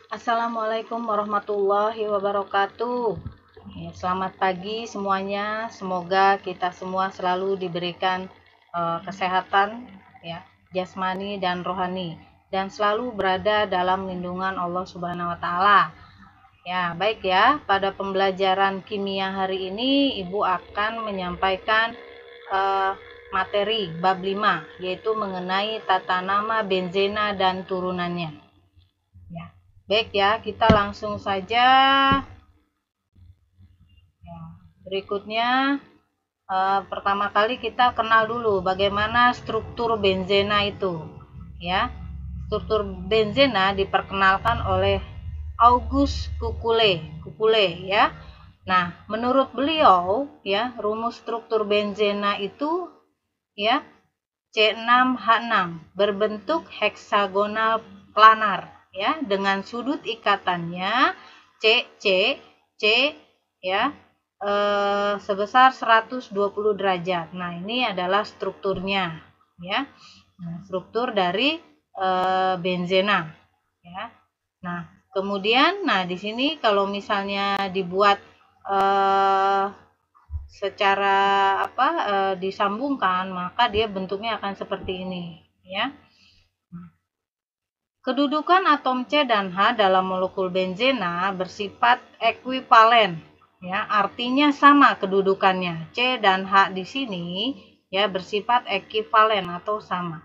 Assalamualaikum warahmatullahi wabarakatuh. Selamat pagi semuanya. Semoga kita semua selalu diberikan kesehatan, ya, jasmani dan rohani, dan selalu berada dalam lindungan Allah Subhanahu Wa Taala. Ya, baik ya. Pada pembelajaran kimia hari ini, Ibu akan menyampaikan materi bab 5, yaitu mengenai tata nama benzena dan turunannya. Ya, baik ya, kita langsung saja. Ya, berikutnya, pertama kali kita kenal dulu bagaimana struktur benzena itu. Ya, struktur benzena diperkenalkan oleh August Kukule, ya. Nah, menurut beliau, ya, rumus struktur benzena itu, ya, C6H6 berbentuk heksagonal planar, ya, dengan sudut ikatannya C, ya, sebesar 120 derajat. Nah, ini adalah strukturnya, ya. Nah, struktur dari benzena, ya. Nah, kemudian, di sini kalau misalnya dibuat secara disambungkan, maka dia bentuknya akan seperti ini, ya. Kedudukan atom C dan H dalam molekul benzena bersifat ekuivalen, ya, artinya sama kedudukannya. C dan H di sini, ya, bersifat ekuivalen atau sama.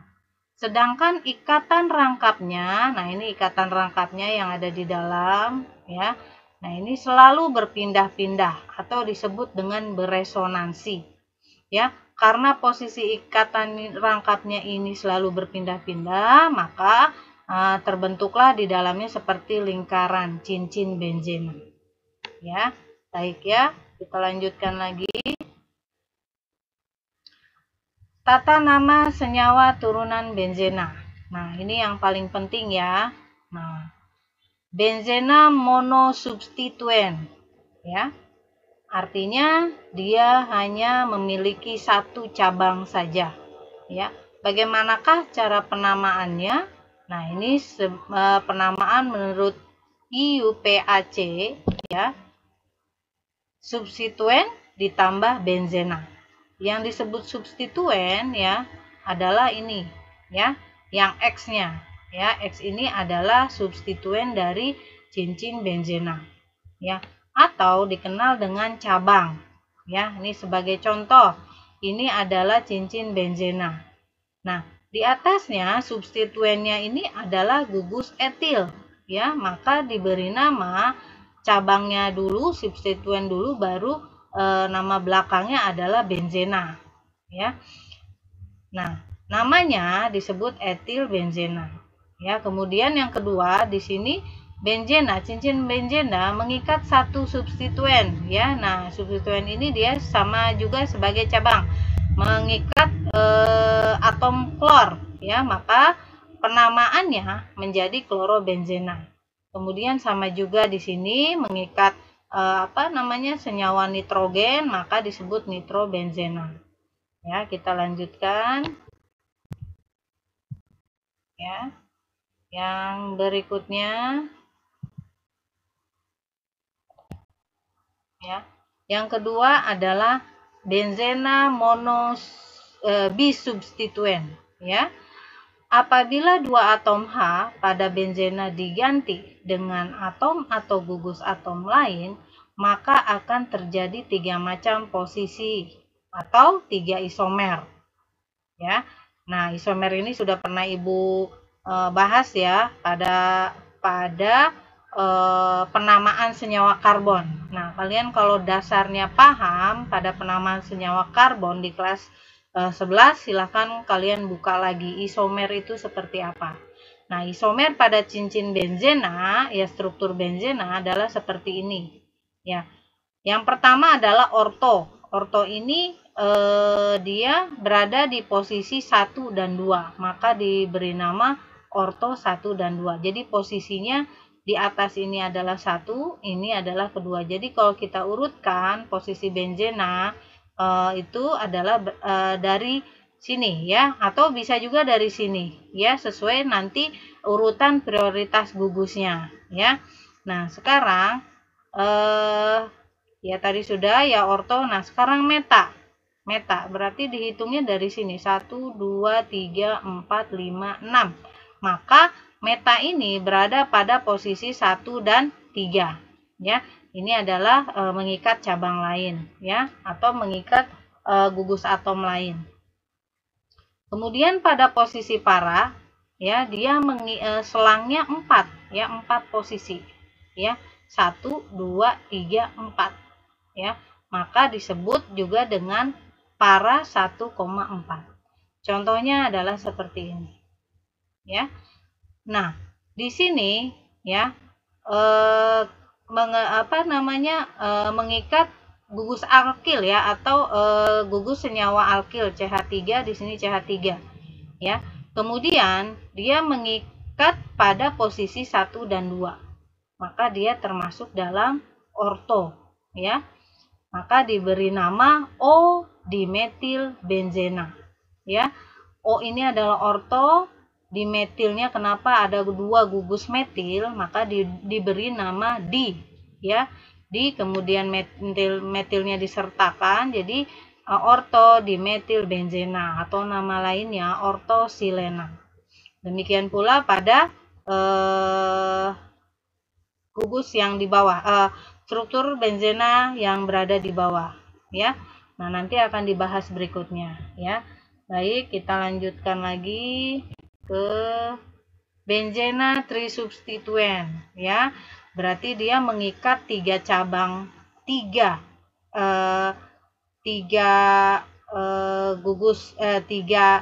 Sedangkan ikatan rangkapnya, nah ini ikatan rangkapnya yang ada di dalam, ya. Nah, ini selalu berpindah-pindah atau disebut dengan beresonansi, ya. Karena posisi ikatan rangkapnya ini selalu berpindah-pindah, maka terbentuklah di dalamnya seperti lingkaran cincin benzena, ya. Baik ya, kita lanjutkan lagi. Tata nama senyawa turunan benzena. Nah, ini yang paling penting ya. Nah, benzena monosubstituen, ya. Artinya dia hanya memiliki satu cabang saja, ya. Bagaimanakah cara penamaannya? Nah, ini penamaan menurut IUPAC, ya. Substituen ditambah benzena. Yang disebut substituen, ya, adalah ini, ya, yang X-nya, ya. X ini adalah substituen dari cincin benzena, ya, atau dikenal dengan cabang, ya. Ini sebagai contoh, ini adalah cincin benzena. Nah, di atasnya substituennya ini adalah gugus etil, ya, maka diberi nama cabangnya dulu, substituen dulu, baru nama belakangnya adalah benzena, ya. Nah, namanya disebut etil benzena, ya. Kemudian yang kedua di sini benzena, cincin benzena mengikat satu substituen, ya. Nah, substituen ini dia sama juga sebagai cabang, mengikat atom klor, ya, maka penamaannya menjadi klorobenzena. Kemudian sama juga di sini mengikat senyawa nitrogen, maka disebut nitrobenzena. Ya, kita lanjutkan. Ya. Yang berikutnya, ya. Yang kedua adalah benzena bisubstituen, ya. Apabila dua atom H pada benzena diganti dengan atom atau gugus atom lain, maka akan terjadi 3 macam posisi atau 3 isomer, ya. Nah, isomer ini sudah pernah Ibu bahas ya pada penamaan senyawa karbon. Nah, kalian kalau dasarnya paham pada penamaan senyawa karbon di kelas 11, silahkan kalian buka lagi isomer itu seperti apa. Nah, isomer pada cincin benzena, ya, struktur benzena adalah seperti ini, ya. Yang pertama adalah orto. Orto ini dia berada di posisi 1 dan 2, maka diberi nama orto 1 dan 2. Jadi posisinya di atas ini adalah 1, ini adalah kedua. Jadi kalau kita urutkan posisi benzena itu adalah dari sini ya, atau bisa juga dari sini ya, sesuai nanti urutan prioritas gugusnya ya. Nah, sekarang ya tadi sudah ya orto. Nah, sekarang meta. Meta berarti dihitungnya dari sini 1 2 3 4 5 6. Maka meta ini berada pada posisi 1 dan 3 ya. Ini adalah mengikat cabang lain ya, atau mengikat gugus atom lain. Kemudian pada posisi para ya, dia selangnya 4 ya, 4 posisi ya. 1 2 3 4 ya. Maka disebut juga dengan para 1,4. Contohnya adalah seperti ini ya. Nah, di sini ya mengikat gugus alkil ya, atau gugus senyawa alkil CH3, di sini CH3 ya. Kemudian dia mengikat pada posisi 1 dan 2. Maka dia termasuk dalam orto ya. Maka diberi nama O dimetil benzena ya. O ini adalah orto, dimetilnya kenapa ada 2 gugus metil, maka diberi nama di ya. Di kemudian metilnya disertakan jadi orto dimetil benzena, atau nama lainnya ortosilena. Demikian pula pada gugus yang di bawah, struktur benzena yang berada di bawah ya. Nah, nanti akan dibahas berikutnya ya. Baik, kita lanjutkan lagi ke benzena trisubstituen ya. Berarti dia mengikat 3 cabang, 3 gugus, 3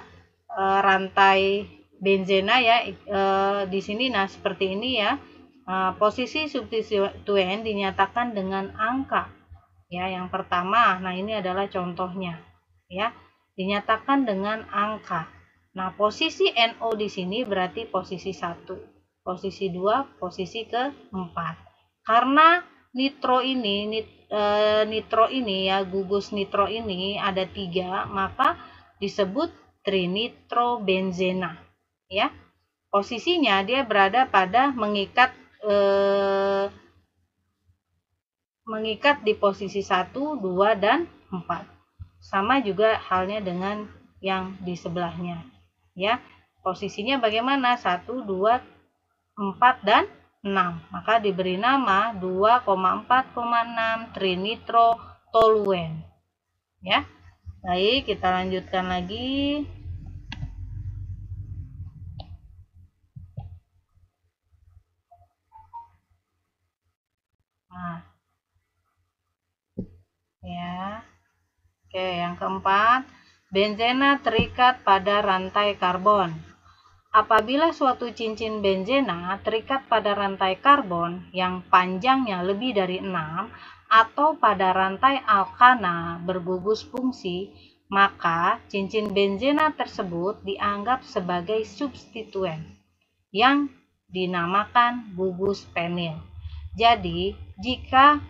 rantai benzena ya. Di sini nah seperti ini ya. Posisi substituen dinyatakan dengan angka ya. Yang pertama, nah ini adalah contohnya ya, dinyatakan dengan angka. Nah, posisi NO di sini berarti posisi 1, posisi 2, posisi keempat. Karena nitro ini ya, gugus nitro ini ada 3, maka disebut trinitrobenzena ya. Posisinya dia berada pada mengikat di posisi 1, 2, dan 4. Sama juga halnya dengan yang di sebelahnya ya. Posisinya bagaimana? 1, 2, 4, dan 6. Maka diberi nama 2,4,6 trinitrotoluen ya. Baik, kita lanjutkan lagi. Nah, ya. Oke, yang keempat, benzena terikat pada rantai karbon. Apabila suatu cincin benzena terikat pada rantai karbon yang panjangnya lebih dari 6 atau pada rantai alkana bergugus fungsi, maka cincin benzena tersebut dianggap sebagai substituen yang dinamakan gugus penil. Jadi, jika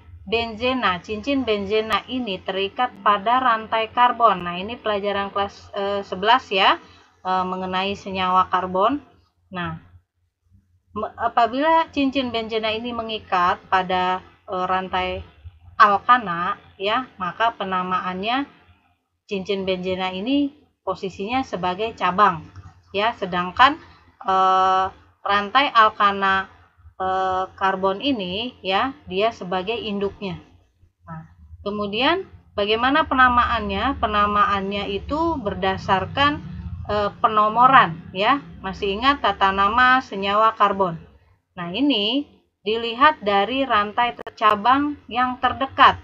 cincin benzena ini terikat pada rantai karbon. Nah, ini pelajaran kelas 11 ya, mengenai senyawa karbon. Nah, apabila cincin benzena ini mengikat pada rantai alkana ya, maka penamaannya cincin benzena ini posisinya sebagai cabang ya, sedangkan rantai alkana karbon ini ya, dia sebagai induknya. Nah, kemudian bagaimana penamaannya? Penamaannya itu berdasarkan penomoran ya. Masih ingat tata nama senyawa karbon. Nah, ini dilihat dari rantai cabang yang terdekat.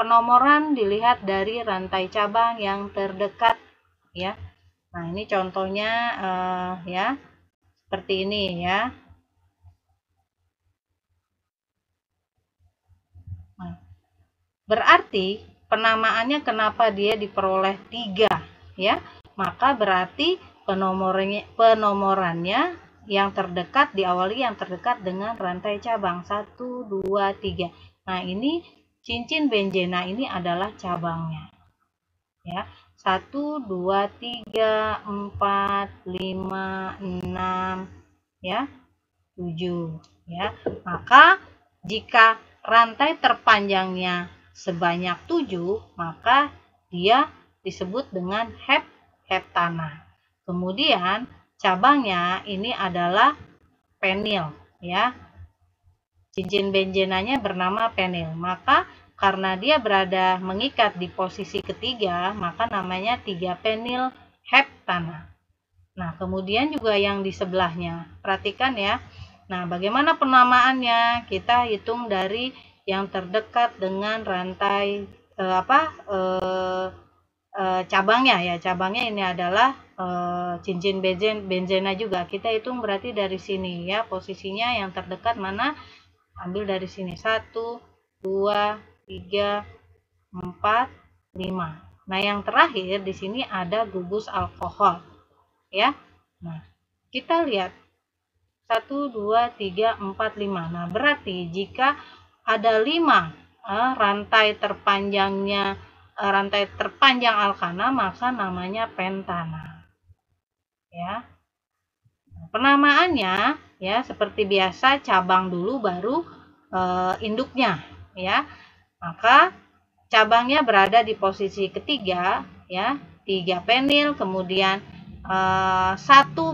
Penomoran dilihat dari rantai cabang yang terdekat ya. Nah, ini contohnya ya, seperti ini ya. Berarti penamaannya kenapa dia diperoleh 3 ya? Maka berarti penomorannya yang terdekat diawali yang terdekat dengan rantai cabang 1, 2, 3. Nah, ini cincin benzena ini adalah cabangnya. Ya. 1, 2, 3, 4, 5, 6, ya, 7, ya. Maka jika rantai terpanjangnya sebanyak 7, maka dia disebut dengan heptana. Kemudian cabangnya ini adalah penil, ya. Cincin benzenanya bernama penil. Maka karena dia berada mengikat di posisi ketiga, maka namanya 3 penil heptana. Nah, kemudian juga yang di sebelahnya. Perhatikan ya. Nah, bagaimana penamaannya? Kita hitung dari yang terdekat dengan rantai cabangnya ya. Cabangnya ini adalah cincin benzena juga. Kita hitung berarti dari sini ya. Posisinya yang terdekat mana? Ambil dari sini. 1, 2, 3, 4, 5. Nah, yang terakhir di sini ada gugus alkohol. Ya. Nah, kita lihat 1, 2, 3, 4, 5. Nah, berarti jika ada 5 rantai terpanjang alkana, maka namanya pentana. Ya. Penamaannya ya seperti biasa, cabang dulu baru induknya ya. Maka cabangnya berada di posisi ketiga ya, 3 penil, kemudian 1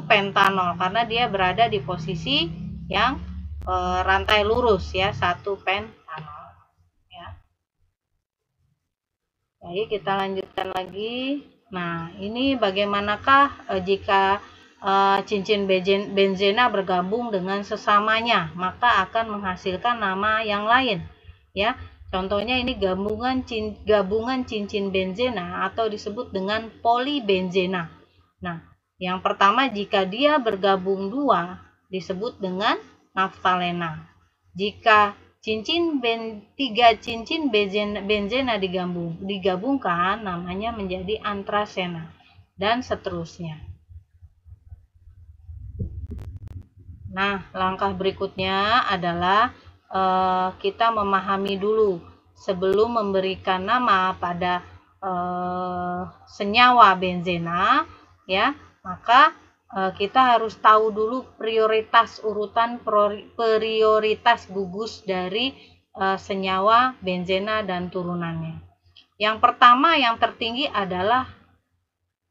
pentanol karena dia berada di posisi yang rantai lurus ya, 1 pentanol ya. Baik, kita lanjutkan lagi. Nah, ini bagaimanakah jika cincin benzena bergabung dengan sesamanya, maka akan menghasilkan nama yang lain ya. Contohnya ini gabungan cincin benzena atau disebut dengan polibenzena. Nah, yang pertama jika dia bergabung 2 disebut dengan naftalena. Jika 3 cincin benzena digabungkan namanya menjadi antrasena dan seterusnya. Nah, langkah berikutnya adalah kita memahami dulu sebelum memberikan nama pada senyawa benzena ya, maka kita harus tahu dulu urutan prioritas gugus dari senyawa benzena dan turunannya. Yang pertama yang tertinggi adalah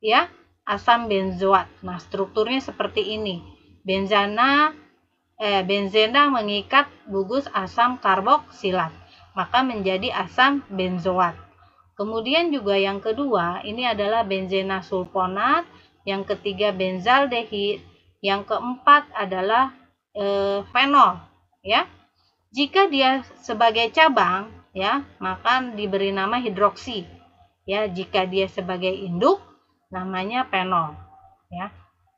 ya asam benzoat. Nah, strukturnya seperti ini. Benzena mengikat gugus asam karboksilat, maka menjadi asam benzoat. Kemudian juga yang kedua, ini adalah benzena sulfonat, yang ketiga benzaldehid, yang keempat adalah fenol, ya. Jika dia sebagai cabang, ya, maka diberi nama hidroksi. Ya, jika dia sebagai induk, namanya penol, ya.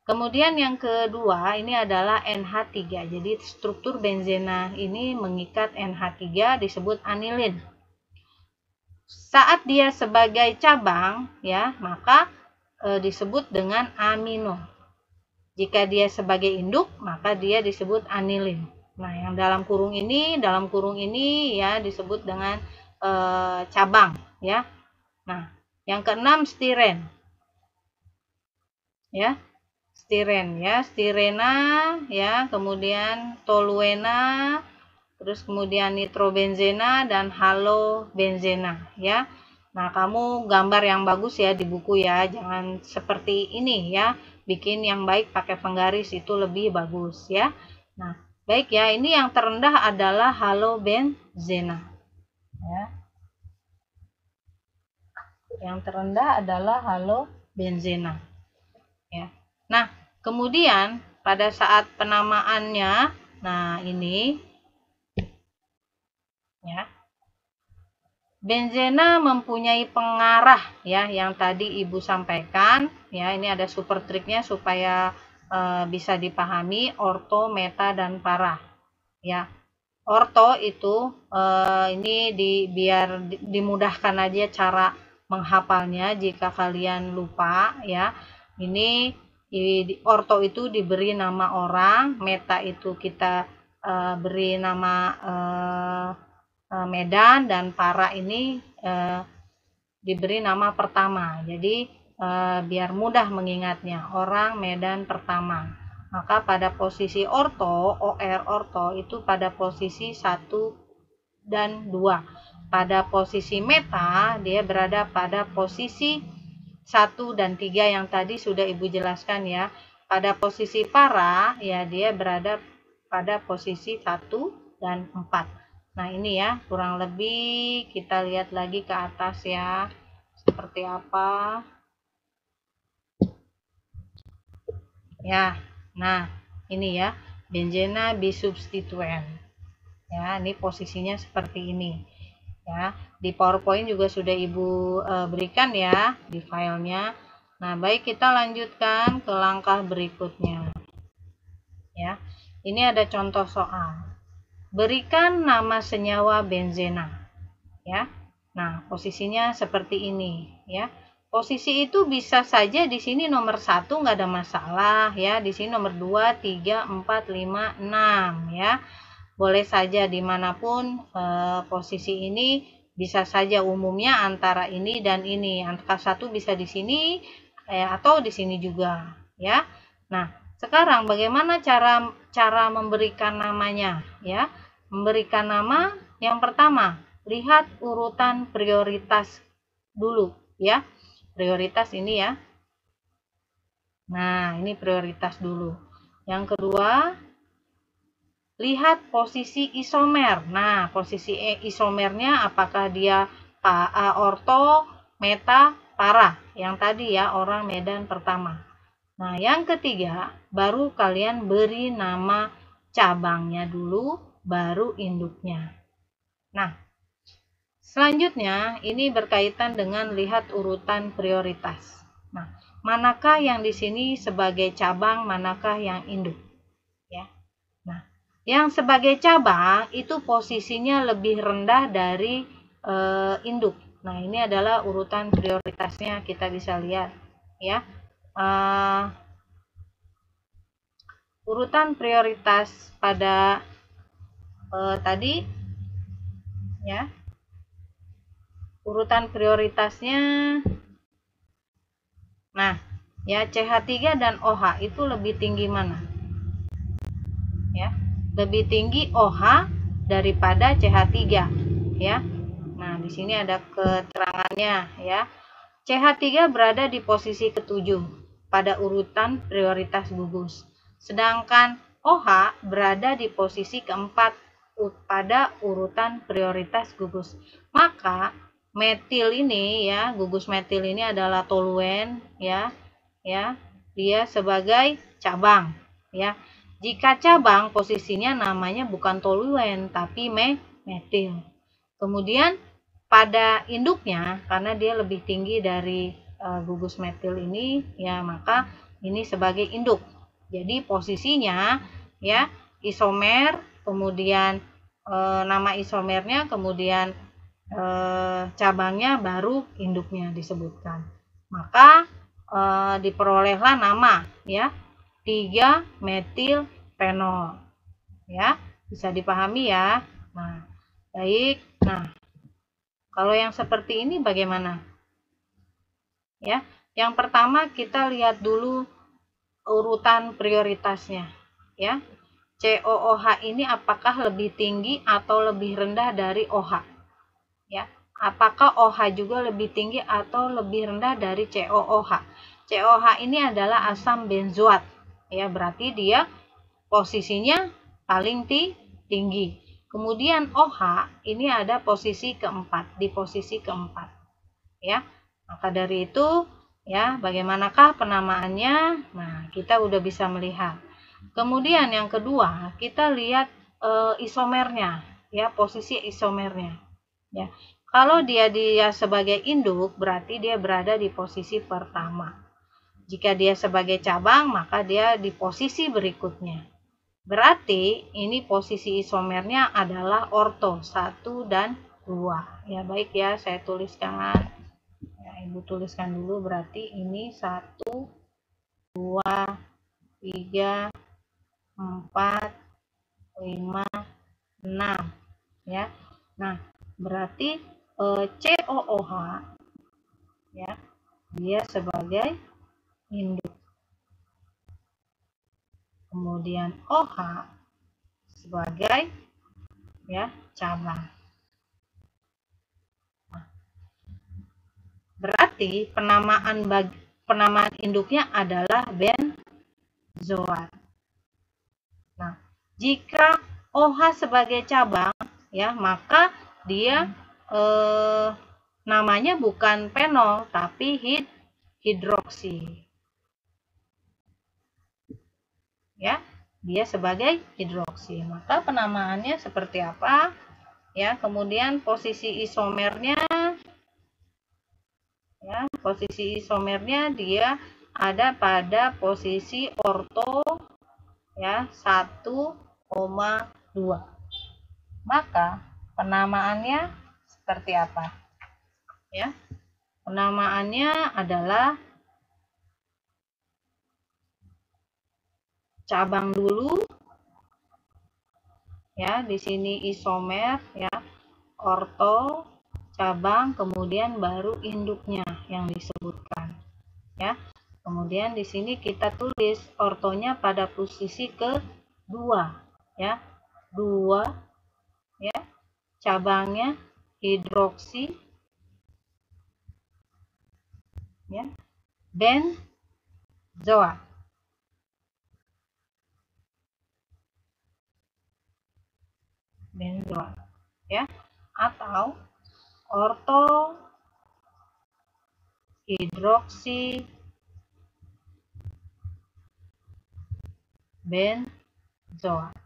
Kemudian yang kedua ini adalah NH3. Jadi struktur benzena ini mengikat NH3 disebut anilin. Saat dia sebagai cabang ya, maka disebut dengan amino. Jika dia sebagai induk, maka dia disebut anilin. Nah, yang dalam kurung ini ya disebut dengan cabang ya. Nah, yang keenam stiren. Ya. Stiren ya, stirena ya, kemudian toluena, terus kemudian nitrobenzena dan halobenzena ya. Nah, kamu gambar yang bagus ya di buku ya, jangan seperti ini ya, bikin yang baik pakai penggaris itu lebih bagus ya. Nah, baik ya, ini yang terendah adalah halobenzena ya. Yang terendah adalah halobenzena ya. Nah, kemudian pada saat penamaannya, nah ini ya. Benzena mempunyai pengarah ya yang tadi Ibu sampaikan ya. Ini ada super triknya supaya bisa dipahami orto, meta dan para ya. Orto itu ini biar dimudahkan aja cara menghafalnya jika kalian lupa ya. Ini orto itu diberi nama orang, meta itu kita beri nama medan, dan para ini diberi nama pertama. Jadi biar mudah mengingatnya, orang Medan Pertama. Maka pada posisi orto, OR orto itu pada posisi 1 dan 2. Pada posisi meta, dia berada pada posisi 1 dan 3 yang tadi sudah Ibu jelaskan ya. Pada posisi para, ya dia berada pada posisi 1 dan 4. Nah, ini ya, kurang lebih kita lihat lagi ke atas ya. Seperti apa? Ya, nah ini ya, benzena bisubstituen. Ya, ini posisinya seperti ini. Ya, di PowerPoint juga sudah Ibu berikan ya di filenya. Nah, baik kita lanjutkan ke langkah berikutnya. Ya, ini ada contoh soal. Berikan nama senyawa benzena. Ya, nah posisinya seperti ini ya. Posisi itu bisa saja di sini nomor 1 nggak ada masalah ya. Di sini nomor 2, 3, 4, 5, 6 ya. Boleh saja dimanapun posisi ini bisa saja umumnya antara ini dan ini. Angka 1 bisa di sini atau di sini juga ya. Nah, sekarang bagaimana cara memberikan namanya ya? Memberikan nama yang pertama, lihat urutan prioritas dulu ya. Prioritas ini ya. Nah, ini prioritas dulu. Yang kedua, lihat posisi isomer. Nah, posisi isomernya apakah dia orto, meta, para. Yang tadi ya, orang Medan Pertama. Nah, yang ketiga, baru kalian beri nama cabangnya dulu, baru induknya. Nah, selanjutnya ini berkaitan dengan lihat urutan prioritas. Nah, manakah yang di sini sebagai cabang, manakah yang induk? Ya. Nah, yang sebagai cabang itu posisinya lebih rendah dari induk. Nah, ini adalah urutan prioritasnya, kita bisa lihat ya. Urutan prioritas pada tadi ya. Urutan prioritasnya, nah ya, CH3 dan OH itu lebih tinggi mana? Ya, lebih tinggi OH daripada CH3 ya. Nah, di sini ada keterangannya ya. CH3 berada di posisi ke-7 pada urutan prioritas gugus. Sedangkan OH berada di posisi ke-4 pada urutan prioritas gugus. Maka metil ini ya, gugus metil ini adalah toluen ya. Ya, dia sebagai cabang ya. Jika cabang posisinya namanya bukan toluen tapi metil. Kemudian pada induknya, karena dia lebih tinggi dari gugus metil ini ya, maka ini sebagai induk. Jadi posisinya ya, isomer, kemudian nama isomernya, kemudian cabangnya, baru induknya disebutkan. Maka diperolehlah nama ya, 3 metil fenol ya. Bisa dipahami ya. Nah, baik. Nah, kalau yang seperti ini bagaimana? Ya, yang pertama kita lihat dulu urutan prioritasnya ya. COOH ini apakah lebih tinggi atau lebih rendah dari OH? Ya, apakah OH juga lebih tinggi atau lebih rendah dari COOH? COOH ini adalah asam benzoat. Ya, berarti dia posisinya paling tinggi. Kemudian OH ini ada posisi keempat, di posisi keempat. Ya, maka dari itu ya, bagaimanakah penamaannya? Nah, kita udah bisa melihat. Kemudian yang kedua, kita lihat isomernya, ya, posisi isomernya. Ya, kalau dia sebagai induk, berarti dia berada di posisi pertama. Jika dia sebagai cabang, maka dia di posisi berikutnya. Berarti ini posisi isomernya adalah orto 1 dan 2. Ya, baik ya, saya tuliskan. Ya, Ibu tuliskan dulu, berarti ini 1, 2, 3, 4, 5, 6 ya. Nah, berarti COOH ya, dia sebagai induk. Kemudian OH sebagai ya cabang. Berarti penamaan induknya adalah benzoat. Nah, jika OH sebagai cabang ya, maka dia namanya bukan fenol tapi hidroksi. Ya, dia sebagai hidroksi. Maka penamaannya seperti apa? Ya, kemudian posisi isomernya ya, posisi isomernya dia ada pada posisi orto ya 1,2. Maka penamaannya seperti apa? Ya. Penamaannya adalah cabang dulu ya, di sini isomer ya, orto, cabang, kemudian baru induknya yang disebutkan ya. Kemudian di sini kita tulis ortonya pada posisi kedua ya, 2 ya, cabangnya hidroksi ya, benzoat. Benzoat ya, atau orto hidroksi benzoat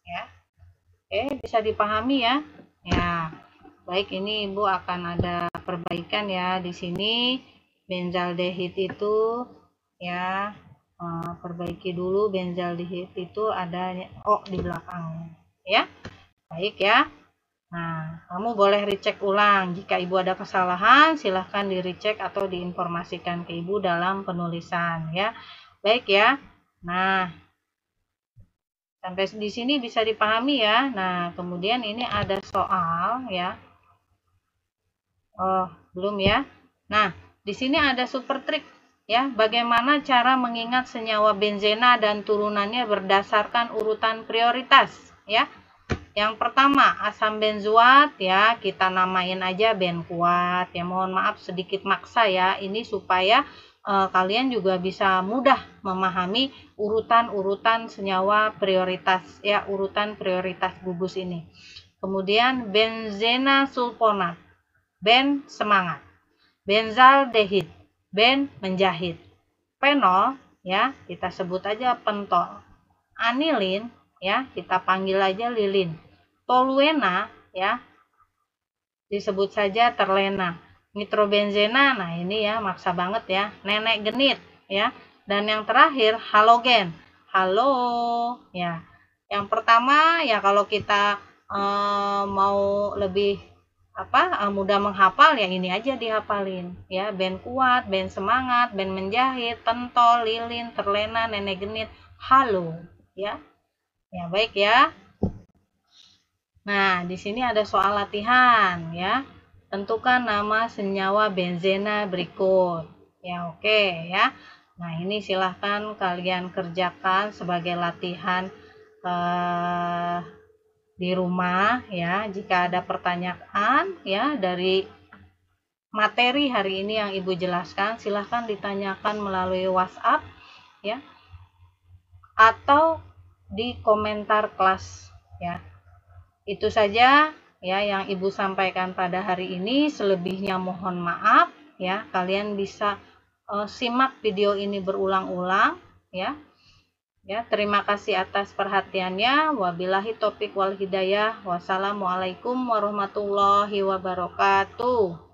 ya. Bisa dipahami ya. Ya, baik, ini Ibu akan ada perbaikan ya di sini. Benzaldehid itu ya, perbaiki dulu benzaldehid itu ada O di belakangnya ya. Baik ya. Nah, kamu boleh recheck ulang. Jika Ibu ada kesalahan, silahkan di recheck atau diinformasikan ke Ibu dalam penulisan ya. Baik ya. Nah, sampai di sini bisa dipahami ya. Nah, kemudian ini ada soal ya. Oh, belum ya. Nah, di sini ada super trik ya. Bagaimana cara mengingat senyawa benzena dan turunannya berdasarkan urutan prioritas ya. Yang pertama, asam benzoat ya, kita namain aja benkuat ya. Mohon maaf sedikit maksa ya. Ini supaya kalian juga bisa mudah memahami urutan-urutan senyawa prioritas ya, urutan prioritas gugus ini. Kemudian benzena sulfonat, ben semangat. Benzaldehid, ben menjahit. Fenol ya, kita sebut aja pentol. Anilin ya, kita panggil aja lilin. Toluena ya, disebut saja terlena. Nitrobenzena, nah ini ya maksa banget ya, nenek genit ya. Dan yang terakhir halogen. Halo ya. Yang pertama ya, kalau kita mau lebih mudah menghafal ya, ini aja dihafalin ya. Ben kuat, ben semangat, ben menjahit, pentol, lilin, terlena, nenek genit, halo ya. Ya, baik ya. Nah, di sini ada soal latihan ya. Tentukan nama senyawa benzena berikut. Ya, oke ya. Nah, ini silahkan kalian kerjakan sebagai latihan di rumah ya. Jika ada pertanyaan ya dari materi hari ini yang Ibu jelaskan, silahkan ditanyakan melalui WhatsApp ya, atau di komentar kelas ya. Itu saja ya yang Ibu sampaikan pada hari ini. Selebihnya mohon maaf ya. Kalian bisa simak video ini berulang-ulang ya. Ya, terima kasih atas perhatiannya. Wabillahi taufik wal hidayah. Wassalamualaikum warahmatullahi wabarakatuh.